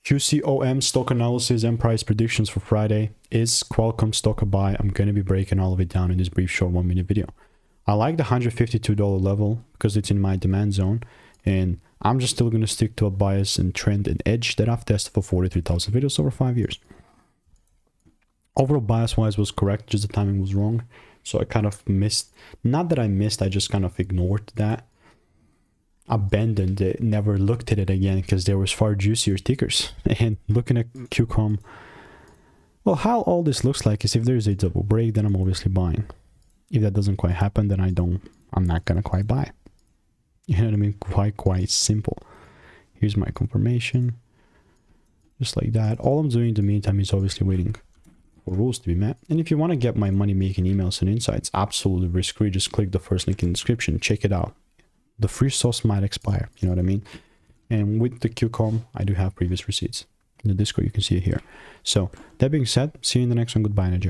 QCOM stock analysis and price predictions for Friday. Is Qualcomm stock a buy? I'm going to be breaking all of it down in this brief short 1 minute video. I like the $152 level because it's in my demand zone, and I'm just still going to stick to a bias and trend and edge that I've tested for 43,000 videos over 5 years. Overall bias wise was correct, just the timing was wrong. So I kind of missed, not that I missed, I just kind of ignored that. Abandoned it, never looked at it again because there was far juicier tickers. And looking at QCOM, well, how all this looks like is if there's a double break, then I'm obviously buying. If that doesn't quite happen, then I'm not gonna quite buy. You know what I mean? Quite simple. Here's my confirmation. Just like that. All I'm doing in the meantime is obviously waiting for rules to be met. And if you want to get my money making emails and insights absolutely risk-free, just click the first link in the description, check it out. The free sauce might expire, you know what I mean? And with the QCOM, I do have previous receipts. In the Discord, you can see it here. So that being said, see you in the next one. Goodbye, Nigeria.